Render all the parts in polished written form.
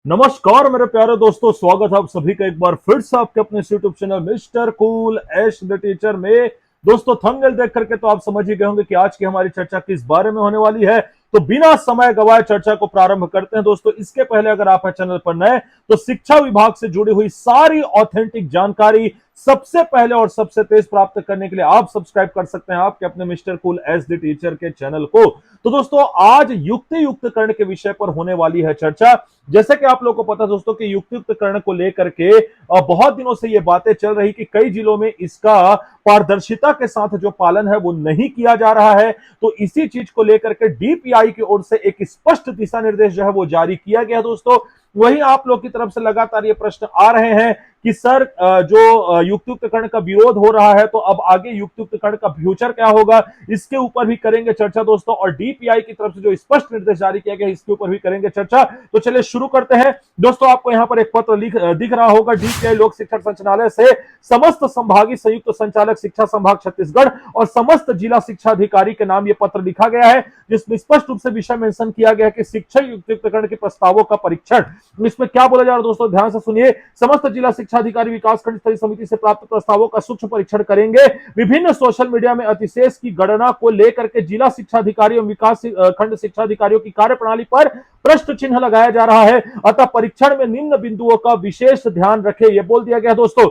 नमस्कार मेरे प्यारे दोस्तों, स्वागत है आप सभी का एक बार फिर से आपके अपने YouTube channel mister cool Ash the teacher में। दोस्तों थंबनेल देख करके तो आप समझ ही गए होंगे कि आज की हमारी चर्चा किस बारे में होने वाली है। तो बिना समय गवाए चर्चा को प्रारंभ करते हैं। दोस्तों इसके पहले अगर आप चैनल पर नए तो शिक्षा विभाग से जुड़ी हुई सारी ऑथेंटिक जानकारी सबसे पहले और सबसे तेज प्राप्त करने के लिए आप सब्सक्राइब कर सकते हैं आपके अपने mister cool S the teacher के चैनल को। तो दोस्तों आज युक्त कर्ण के विषय पर होने वाली है चर्चा। जैसे कि आप लोगों को पता दोस्तों कि युक्त कर्ण को लेकर के बहुत दिनों से ये बातें चल रही कि कई जिलों में इसका पारदर्शिता के साथ जो पालन है वो नहीं किया जा रहा है। तो इसी चीज को लेकर के डीपीआई की ओर से एक स्पष्ट दिशा निर्देश जो है वो जारी किया गया दोस्तों। वहीं आप लोग की तरफ से लगातार ये प्रश्न आ रहे हैं कि सर जो युक्त कर्ण का विरोध हो रहा है तो अब आगे युक्त कर्ण का फ्यूचर क्या होगा, इसके ऊपर भी करेंगे चर्चा दोस्तों। और डीपीआई की तरफ से जो स्पष्ट निर्देश जारी किया गया इसके ऊपर भी करेंगे चर्चा। तो चलिए शुरू करते हैं दोस्तों। आपको यहां पर एक पत्र दिख रहा होगा डीपीआई लोक शिक्षण संचालय से समस्त संभागीय संयुक्त संचालक शिक्षा संभाग छत्तीसगढ़ और समस्त जिला शिक्षा अधिकारी के नाम यह पत्र लिखा गया है, जिसमें स्पष्ट रूप से विषय मेंशन किया गया है कि शिक्षक युक्त कर्ण के प्रस्तावों का परीक्षण। इसमें क्या बोला जा रहा है दोस्तों, ध्यान से सुनिए। समस्त जिला शिक्षा अधिकारी विकासखंड स्तरीय समिति से प्राप्त प्रस्तावों का सूक्ष्म परीक्षण करेंगे। विभिन्न सोशल मीडिया में अतिशेष की गणना को लेकर के जिला शिक्षा अधिकारी एवं विकास खंड शिक्षा अधिकारियों की कार्यप्रणाली पर प्रश्न चिन्ह लगाया जा रहा है। अतः परीक्षण में निम्न बिंदुओं का विशेष ध्यान रखें, यह बोल दिया गया दोस्तों।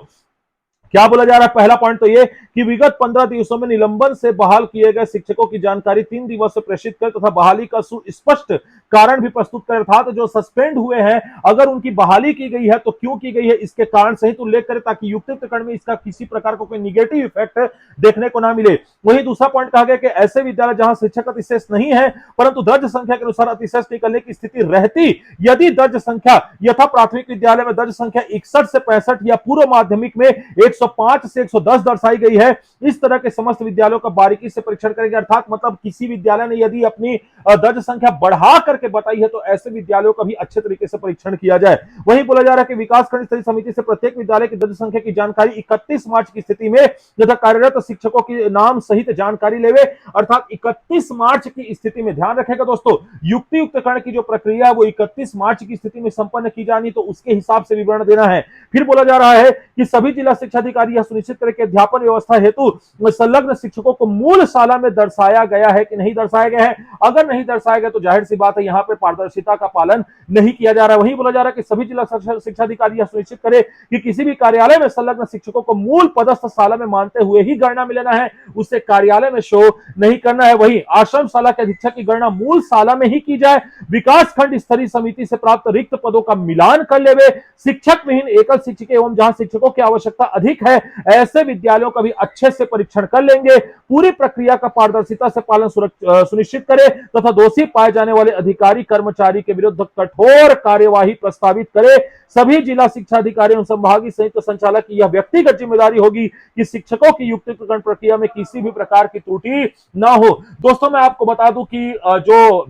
क्या बोला जा रहा है, पहला पॉइंट तो ये कि विगत 15 दिवसों में निलंबन से बहाल किए गए शिक्षकों की जानकारी 3 दिवस से प्रेषित कर तथा बहाली का सुस्पष्ट कारण भी प्रस्तुत कर, अर्थात जो सस्पेंड हुए हैं अगर उनकी बहाली की गई है तो क्यों की गई है इसके कारण सहित उल्लेख करें, ताकि युक्त कर्ण में इसका किसी प्रकार का कोई निगेटिव इफेक्ट देखने को ना मिले। वहीं दूसरा पॉइंट कहा गया कि ऐसे विद्यालय जहां शिक्षक अतिशेष नहीं है परंतु दर्ज संख्या के अनुसार अतिशेष निकलने की स्थिति रहती, यदि दर्ज संख्या यथा प्राथमिक विद्यालय में दर्ज संख्या 61 से 65 या पूर्व माध्यमिक में 105 से 110 दर्शाई गई है, इस तरह के समस्त विद्यालयों का बारीकी से परीक्षण करेंगे। अर्थात मतलब किसी विद्यालय ने यदि अपनी दर्ज संख्या बढ़ा करके बताई है तो ऐसे विद्यालयों का भी अच्छे तरीके से परीक्षण किया जाए। वहीं बोला जा रहा है कि विकासखंड स्तरीय समिति से प्रत्येक विद्यालय की दर्ज संख्या की जानकारी 31 मार्च की स्थिति में तथा कार्यरत शिक्षकों के नाम सहित जानकारी लेवे। अर्थात 31 मार्च की स्थिति में, ध्यान रखेगा दोस्तों, युक्त कर्ण की जो प्रक्रिया है वो 31 मार्च की स्थिति में संपन्न की जानी, तो उसके हिसाब से विवरण देना है। फिर बोला जा रहा है कि सभी जिला शिक्षा अधिकारी यह सुनिश्चित करें कि अध्यापन व्यवस्था हेतु संलग्न शिक्षकों को मूल शाला में दर्शाया गया है कि नहीं दर्शाया गया है। अगर नहीं दर्शाया गया तो जाहिर सी बात है यहां पर पारदर्शिता का पालन नहीं किया जा रहा है। वहीं बोला जा रहा है कि सभी जिला शिक्षा अधिकारी यह सुनिश्चित करें कि किसी भी कार्यालय में संलग्न शिक्षकों को मूल पदस्थ शाला में मानते हुए ही गणना में लेना है, उसे कार्यालय में शो नहीं करना है। वहीं आश्रम शाला के अधीक्षक की गणना मूल शाला में ही की जाए। विकास खंड स्तरीय समिति से प्राप्त रिक्त पदों का मिलान कर लेवे। शिक्षक विहीन एकल शिक्षक एवं जहां शिक्षकों की आवश्यकता अधिक है ऐसे विद्यालयों का भी अच्छे से परीक्षण कर लेंगे। पूरी प्रक्रिया का पारदर्शिता से पालन सुनिश्चित करें तथा दोषी पाए जाने वाले अधिकारी कर्मचारी के विरुद्ध कठोर कार्यवाही प्रस्तावित करें। सभी जिला शिक्षा अधिकारी एवं संभागीय संयुक्त संचालक की यह व्यक्तिगत जिम्मेदारी होगी कि शिक्षकों की युक्तिकरण प्रक्रिया में किसी भी प्रकार की त्रुटि ना हो। दोस्तों मैं आपको बता दूं कि जो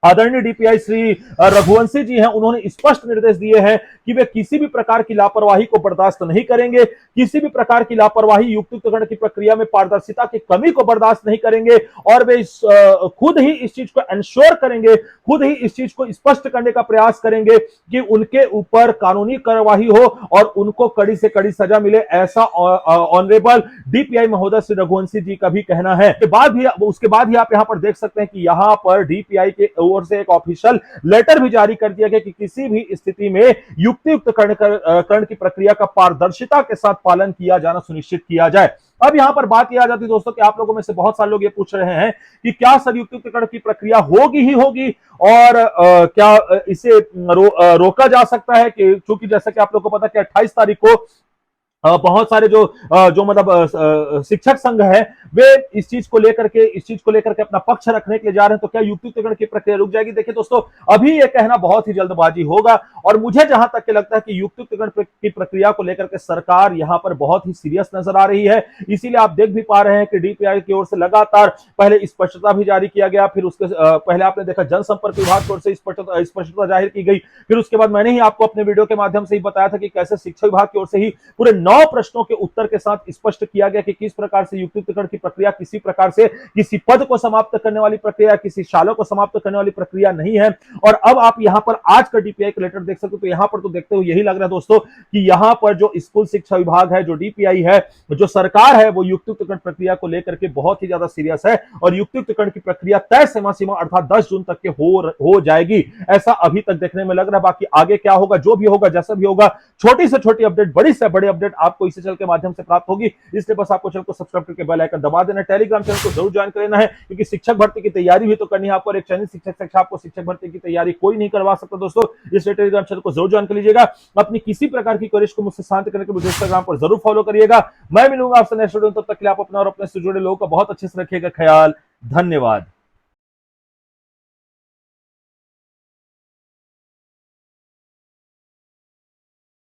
आदरणीय डीपीआई श्री रघुवंशी जी हैं, उन्होंने स्पष्ट निर्देश दिए हैं कि वे किसी भी प्रकार की लापरवाही को बर्दाश्त नहीं करेंगे। किसी भी प्रकार की लापरवाही युक्तिकरण की प्रक्रिया में पारदर्शिता की कमी को बर्दाश्त नहीं करेंगे और वे खुद ही इस चीज को इंश्योर करेंगे, खुद ही इस चीज को स्पष्ट करने का प्रयास करेंगे कि उनके ऊपर कानूनी कार्यवाही हो और उनको कड़ी से कड़ी सजा मिले। ऐसा ऑनरेबल डीपीआई महोदय श्री रघुवंशी जी का भी कहना है। उसके बाद ही आप यहां पर देख सकते हैं कि यहां पर डीपीआई के ओर से एक ऑफिशियल लेटर भी जारी कर दिया गया कि किसी भी स्थिति में युक्त कर्ण की प्रक्रिया का पारदर्शिता के साथ पालन किया जाना सुनिश्चित किया जाए। अब यहां पर बात यह आ जाती है दोस्तों कि आप लोगों में से बहुत सारे लोग ये पूछ रहे हैं कि क्या सर युक्त कर्ण की प्रक्रिया होगी ही होगी और क्या इसे रोका जा सकता है, कि चूंकि जैसा कि आप लोगों को पता है कि 28 तारीख को बहुत सारे जो मतलब शिक्षक संघ है वे इस चीज को लेकर के अपना पक्ष रखने के लिए जा रहे हैं। तो क्या युक्तिकरण की प्रक्रिया रुक जाएगी? देखिए दोस्तों, अभी ये कहना बहुत ही जल्दबाजी होगा और मुझे जहां तक के लगता है कि युक्तिकरण की प्रक्रिया को लेकर के सरकार यहां पर बहुत ही सीरियस नजर आ रही है। इसीलिए आप देख भी पा रहे हैं कि डीपीआई की ओर से लगातार पहले स्पष्टता भी जारी किया गया, फिर उसके पहले आपने देखा जनसंपर्क विभाग की ओर से स्पष्टता जाहिर की गई, फिर उसके बाद मैंने ही आपको अपने वीडियो के माध्यम से ही बताया था कि कैसे शिक्षा विभाग की ओर से ही पूरे 9 9 प्रश्नों के उत्तर के साथ स्पष्ट किया गया कि किस प्रकार से युक्तिकरण की प्रक्रिया किसी प्रकार से किसी पद को समाप्त करने वाली प्रक्रिया, किसी शाला को समाप्त करने वाली प्रक्रिया नहीं है। और अब आप यहां पर आज का डीपीआई का लेटर देख सकते हो, तो यहां पर तो देखते हो यही लग रहा है दोस्तों कि यहां पर जो स्कूल शिक्षा विभाग है, जो डीपीआई है, जो सरकार है, वो युक्तिकरण प्रक्रिया को लेकर के बहुत ही ज्यादा सीरियस है और युक्तिकरण की प्रक्रिया तय समय सीमा अर्थात 10 जून तक के हो जाएगी, ऐसा अभी तक देखने में लग रहा है। बाकी आगे क्या होगा, जो भी होगा, जैसा भी होगा, छोटी से छोटी अपडेट, बड़ी से बड़ी अपडेट आपको इसी चैनल के माध्यम से प्राप्त होगी। इसलिए बस आपको चैनल को सब्सक्राइब करके बेल आइकन दबा देना, टेलीग्राम चैनल को जरूर ज्वाइन कर लेना है, क्योंकि शिक्षक भर्ती की तैयारी भी तो करनी है आपको। एक चैनल शिक्षक शिक्षा आपको शिक्षक भर्ती की तैयारी कोई नहीं करवा सकता दोस्तों, इसलिए टेलीग्राम चैनल को जरूर ज्वाइन कर लीजिएगा। अपनी किसी प्रकार की क्वेरीज को मुझसे शांत करने के लिए इंस्टाग्राम पर जरूर फॉलो करिएगा। मैं मिलूंगा आपसे नेक्स्ट वीडियो, तब तक के लिए आप अपना और अपने से जुड़े लोगों का बहुत अच्छे से रखिएगा ख्याल। धन्यवाद।